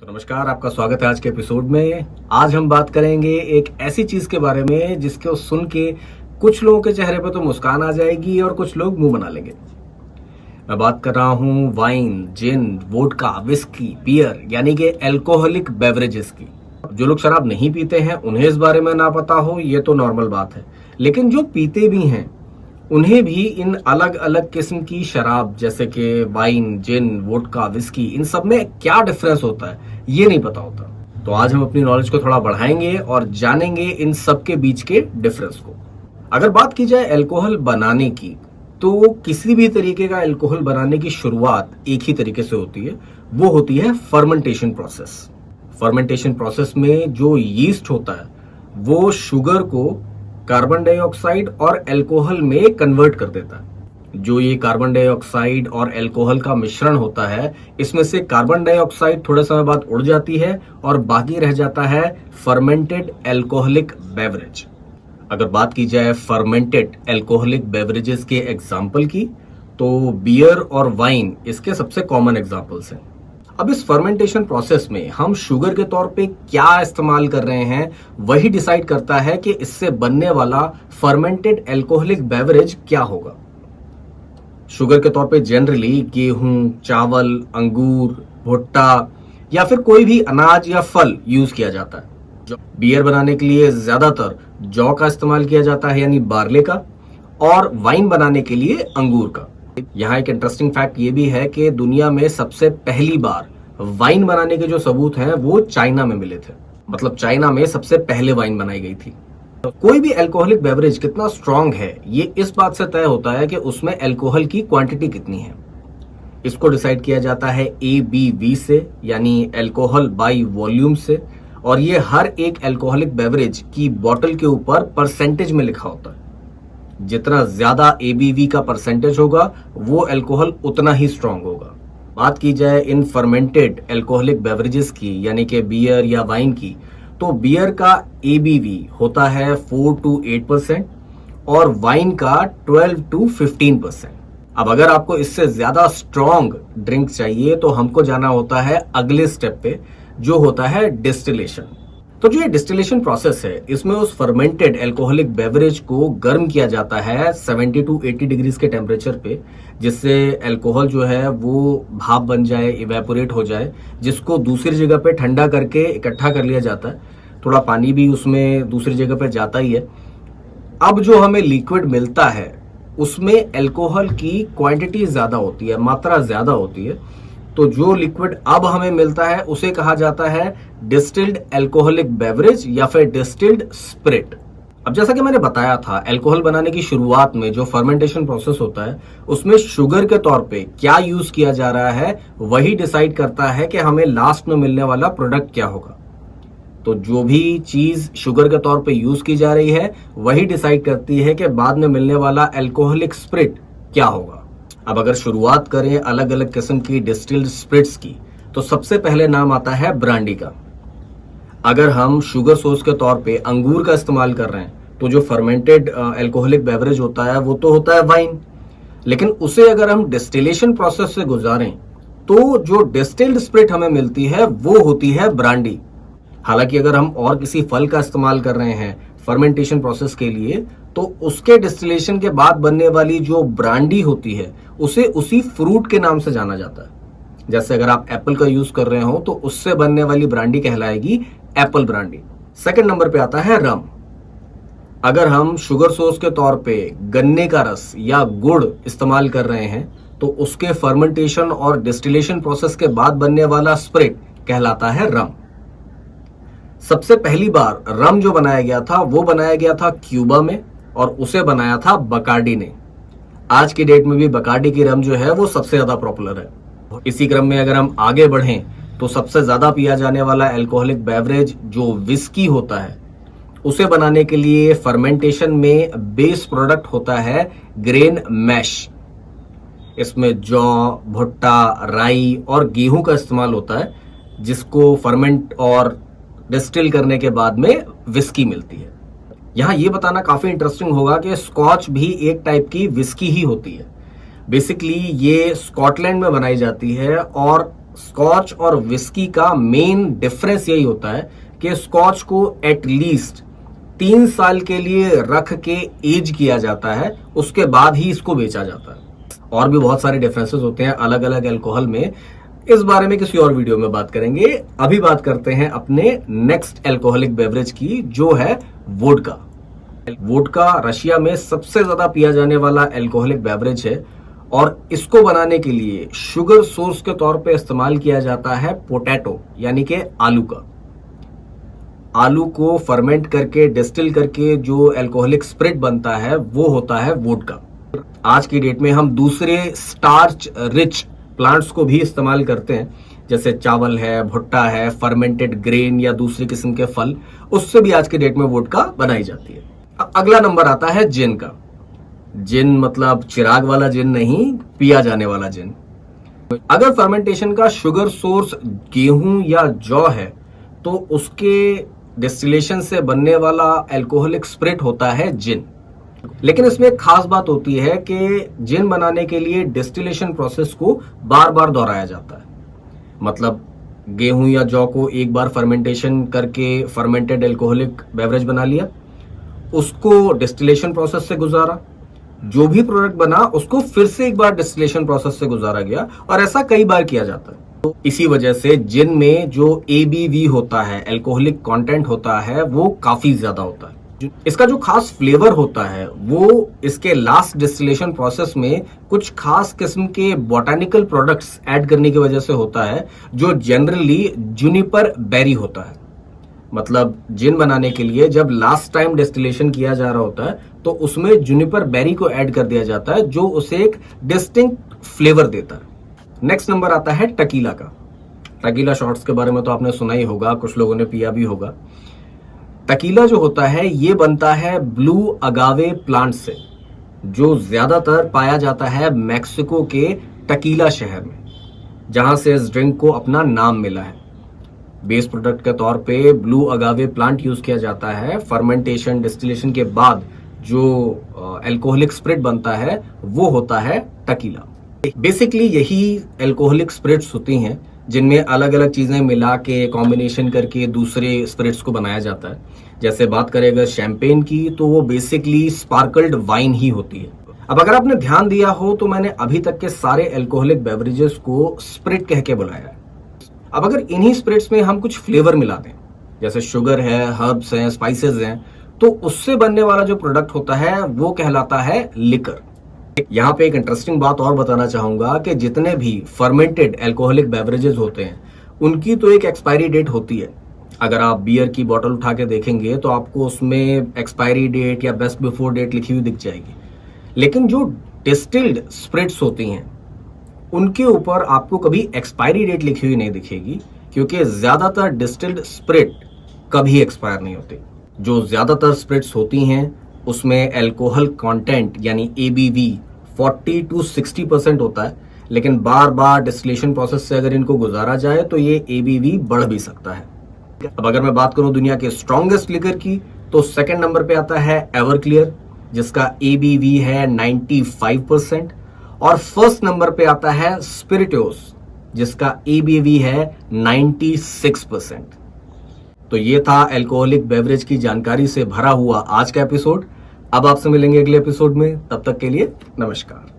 तो नमस्कार, आपका स्वागत है आज के एपिसोड में। आज हम बात करेंगे एक ऐसी चीज के बारे में जिसको सुन के कुछ लोगों के चेहरे पर तो मुस्कान आ जाएगी और कुछ लोग मुंह बना लेंगे। मैं बात कर रहा हूँ वाइन, जिन, वोडका, विस्की, बियर यानी कि अल्कोहलिक बेवरेजेस की। जो लोग शराब नहीं पीते हैं उन्हें इस बारे में ना पता हो ये तो नॉर्मल बात है, लेकिन जो पीते भी हैं उन्हें भी इन अलग अलग किस्म की शराब जैसे कि वाइन, जिन, वोडका, विस्की, इन सब में क्या डिफरेंस होता है ये नहीं पता होता। तो आज हम अपनी नॉलेज को थोड़ा बढ़ाएंगे और जानेंगे इन सब के बीच के डिफरेंस को। अगर बात की जाए अल्कोहल बनाने की, तो किसी भी तरीके का अल्कोहल बनाने की शुरुआत एक ही तरीके से होती है, वो होती है फर्मेंटेशन प्रोसेस। फर्मेंटेशन प्रोसेस में जो यीस्ट होता है वो शुगर को कार्बन डाइऑक्साइड और अल्कोहल में कन्वर्ट कर देता है। जो ये कार्बन डाइऑक्साइड और अल्कोहल का मिश्रण होता है, इसमें से कार्बन डाइऑक्साइड थोड़े समय बाद उड़ जाती है और बाकी रह जाता है फर्मेंटेड अल्कोहलिक बेवरेज। अगर बात की जाए फर्मेंटेड अल्कोहलिक बेवरेजेस के एग्जाम्पल की, तो बियर और वाइन इसके सबसे कॉमन एग्जाम्पल्स हैं। अब इस फर्मेंटेशन प्रोसेस में हम शुगर के तौर पे क्या इस्तेमाल कर रहे हैं वही डिसाइड करता है कि इससे बनने वाला फर्मेंटेड अल्कोहलिक बेवरेज क्या होगा। शुगर के तौर पे जनरली गेहूं, चावल, अंगूर, भुट्टा या फिर कोई भी अनाज या फल यूज किया जाता है। बियर बनाने के लिए ज्यादातर जौ का इस्तेमाल किया जाता है यानी बार्ले का, और वाइन बनाने के लिए अंगूर का। यहाँ एक इंटरेस्टिंग फैक्ट ये भी है कि दुनिया में सबसे पहली बार वाइन बनाने के जो सबूत हैं वो चाइना में मिले थे। मतलब चाइना में सबसे पहले वाइन बनाई गई थी। कोई भी अल्कोहलिक बेवरेज कितना स्ट्रांग है ये इस बात से तय होता है कि उसमें अल्कोहल की क्वांटिटी कितनी है। इसको डिसाइड किया जाता है ABV से, यानी अल्कोहल बाई वॉल्यूम से, और ये हर एक अल्कोहलिक बेवरेज की बोतल के ऊपर परसेंटेज में लिखा होता है। जितना ज्यादा ABV का परसेंटेज होगा वो अल्कोहल उतना ही स्ट्रांग होगा। बात की जाए इन फर्मेंटेड अल्कोहलिक बेवरेजेस की यानी कि बियर या वाइन की, तो बियर का ABV होता है 4 to 8% और वाइन का 12 to 15%। अब अगर आपको इससे ज्यादा स्ट्रांग ड्रिंक चाहिए तो हमको जाना होता है अगले स्टेप पे, जो होता है डिस्टिलेशन। तो जो ये डिस्टिलेशन प्रोसेस है, इसमें उस फर्मेंटेड अल्कोहलिक बेवरेज को गर्म किया जाता है 70 to 80 डिग्रीज के टेम्परेचर पे, जिससे अल्कोहल जो है वो भाप बन जाए, इवेपोरेट हो जाए, जिसको दूसरी जगह पे ठंडा करके इकट्ठा कर लिया जाता है। थोड़ा पानी भी उसमें दूसरी जगह पे जाता ही है। अब जो हमें लिक्विड मिलता है उसमें अल्कोहल की क्वांटिटी ज्यादा होती है, मात्रा ज्यादा होती है। तो जो लिक्विड अब हमें मिलता है उसे कहा जाता है डिस्टिल्ड अल्कोहलिक बेवरेज या फिर डिस्टिल्ड स्पिरिट। अब जैसा कि मैंने बताया था, अल्कोहल बनाने की शुरुआत में जो फर्मेंटेशन प्रोसेस होता है उसमें शुगर के तौर पे क्या यूज किया जा रहा है वही डिसाइड करता है कि हमें लास्ट में मिलने वाला प्रोडक्ट क्या होगा। तो जो भी चीज शुगर के तौर पे यूज की जा रही है वही डिसाइड करती है कि बाद में मिलने वाला अल्कोहलिक स्पिरिट क्या होगा। अब अगर शुरुआत करें अलग अलग किस्म की डिस्टिल्ड स्पिरिट्स की, तो सबसे पहले नाम आता है ब्रांडी का। अगर हम शुगर सोर्स के तौर पे अंगूर का इस्तेमाल कर रहे हैं तो जो फर्मेंटेड अल्कोहलिक बेवरेज होता है वो तो होता है वाइन, लेकिन उसे अगर हम डिस्टिलेशन प्रोसेस से गुजारें तो जो डिस्टिल्ड स्पिरिट हमें मिलती है वो होती है ब्रांडी। हालांकि अगर हम और किसी फल का इस्तेमाल कर रहे हैं फर्मेंटेशन प्रोसेस के लिए, तो उसके डिस्टिलेशन के बाद बनने वाली जो ब्रांडी होती है उसे उसी फ्रूट के नाम से जाना जाता है। जैसे अगर आप एप्पल का यूज कर रहे हो तो उससे बनने वाली ब्रांडी कहलाएगी एप्पल ब्रांडी। सेकंड नंबर पे आता है रम। अगर हम शुगर सोर्स के तौर पे गन्ने का रस या गुड़ इस्तेमाल कर रहे हैं तो उसके फर्मेंटेशन और डिस्टिलेशन प्रोसेस के बाद बनने वाला स्पिरिट कहलाता है रम। सबसे पहली बार रम जो बनाया गया था वो बनाया गया था क्यूबा में, और उसे बनाया था बकार्डी ने। आज की डेट में भी बकार्डी की रम जो है वो सबसे ज्यादा पॉपुलर है। इसी क्रम में अगर हम आगे बढ़ें तो सबसे ज्यादा पिया जाने वाला अल्कोहलिक बेवरेज जो विस्की होता है, उसे बनाने के लिए फर्मेंटेशन में बेस प्रोडक्ट होता है ग्रेन मैश। इसमें जौ, भुट्टा, राई और गेहूं का इस्तेमाल होता है, जिसको फर्मेंट और डिस्टिल करने के बाद में विस्की मिलती है। यहाँ ये बताना काफी इंटरेस्टिंग होगा कि स्कॉच भी एक टाइप की विस्की ही होती है। बेसिकली ये स्कॉटलैंड में बनाई जाती है और स्कॉच और विस्की का मेन डिफरेंस यही होता है कि स्कॉच को एटलीस्ट 3 साल के लिए रख के एज किया जाता है, उसके बाद ही इसको बेचा जाता है। और भी बहुत सारे डिफरेंसेस होते हैं अलग अलग अल्कोहल में, इस बारे में किसी और वीडियो में बात करेंगे। अभी बात करते हैं अपने नेक्स्ट अल्कोहलिक बेवरेज की, जो है वोडका। वोडका रशिया में सबसे ज्यादा पिया जाने वाला अल्कोहलिक बेवरेज है और इसको बनाने के लिए शुगर सोर्स के तौर पे इस्तेमाल किया जाता है पोटैटो यानी कि आलू का। आलू को फर्मेंट करके डिस्टिल करके जो अल्कोहलिक स्पिरिट बनता है वो होता है वोडका। आज की डेट में हम दूसरे स्टार्च रिच प्लांट्स को भी इस्तेमाल करते हैं, जैसे चावल है, भुट्टा है, फर्मेंटेड ग्रेन या दूसरी किस्म के फल, उससे भी आज की डेट में वोडका बनाई जाती है। अगला नंबर आता है जिन का। जिन मतलब चिराग वाला जिन नहीं, पिया जाने वाला जिन। अगर फर्मेंटेशन का शुगर सोर्स गेहूं या जौ है तो उसके डिस्टिलेशन से बनने वाला अल्कोहलिक स्पिरिट होता है जिन। लेकिन इसमें एक खास बात होती है कि जिन बनाने के लिए डिस्टिलेशन प्रोसेस को बार बार दोहराया जाता है। मतलब गेहूं या जौ को एक बार फर्मेंटेशन करके फर्मेंटेड अल्कोहलिक बेवरेज बना लिया, उसको डिस्टिलेशन प्रोसेस से गुजारा, जो भी प्रोडक्ट बना उसको फिर से एक बार डिस्टिलेशन प्रोसेस से गुजारा गया, और ऐसा कई बार किया जाता है। तो इसी वजह से जिन में जो ABV होता है, अल्कोहलिक कंटेंट होता है, वो काफी ज्यादा होता है। इसका जो खास फ्लेवर होता है वो इसके लास्ट डिस्टिलेशन प्रोसेस में कुछ खास किस्म के बोटानिकल प्रोडक्ट्स ऐड करने की वजह से होता है, जो जनरली जुनिपर बेरी होता है। मतलब जिन बनाने के लिए जब लास्ट टाइम डिस्टिलेशन किया जा रहा होता है तो उसमें जुनिपर बेरी को ऐड कर दिया जाता है, जो उसे एक डिस्टिंक्ट फ्लेवर देता है। नेक्स्ट नंबर आता है टकीला का। टकीला शॉट्स के बारे में तो आपने सुना ही होगा, कुछ लोगों ने पिया भी होगा। टकीला जो होता है ये बनता है ब्लू अगावे प्लांट से, जो ज्यादातर पाया जाता है मैक्सिको के टकीला शहर में, जहां से इस ड्रिंक को अपना नाम मिला है। बेस प्रोडक्ट के तौर पे ब्लू अगावे प्लांट यूज किया जाता है। फर्मेंटेशन डिस्टिलेशन के बाद जो अल्कोहलिक स्पिरिट बनता है वो होता है टकीला। बेसिकली यही अल्कोहलिक स्पिरिट्स होती हैं जिनमें अलग अलग चीजें मिला के कॉम्बिनेशन करके दूसरे स्पिरिट्स को बनाया जाता है। जैसे बात करें अगर शैंपेन की, तो वो बेसिकली स्पार्कल्ड वाइन ही होती है। अब अगर आपने ध्यान दिया हो तो मैंने अभी तक के सारे अल्कोहलिक बेवरेजेस को स्पिरिट कह के बुलाया है। अब अगर इन्हीं स्पिरिट्स में हम कुछ फ्लेवर मिला दें, जैसे शुगर है, हर्ब्स हैं, स्पाइसेस हैं, तो उससे बनने वाला जो प्रोडक्ट होता है वो कहलाता है लिकर। यहाँ पे एक इंटरेस्टिंग बात और बताना चाहूंगा कि जितने भी फर्मेंटेड अल्कोहलिक बेवरेजेस होते हैं उनकी तो एक एक्सपायरी डेट होती है। अगर आप बियर की बोतल उठा के देखेंगे तो आपको उसमें एक्सपायरी डेट या बेस्ट बिफोर डेट लिखी हुई दिख जाएगी। लेकिन जो डिस्टिल्ड स्पिरिट्स होती हैं उनके ऊपर आपको कभी एक्सपायरी डेट लिखी हुई नहीं दिखेगी, क्योंकि ज्यादातर डिस्टिल्ड स्पिरिट कभी एक्सपायर नहीं होते। जो ज्यादातर स्पिरिट्स होती हैं उसमें अल्कोहल कंटेंट यानी ABV 40 to 60% होता है, लेकिन बार बार डिस्टिलेशन प्रोसेस से अगर इनको गुजारा जाए तो ये ABV बढ़ भी सकता है। अब अगर मैं बात करूं दुनिया के स्ट्रॉन्गेस्ट लिकर की, तो सेकंड नंबर पे आता है एवरक्लियर, जिसका ABV है 95%, और फर्स्ट नंबर पे आता है स्पिरिटोस, जिसका ABV है 96%। तो ये था अल्कोहलिक बेवरेज की जानकारी से भरा हुआ आज का एपिसोड। अब आपसे मिलेंगे अगले एपिसोड में, तब तक के लिए नमस्कार।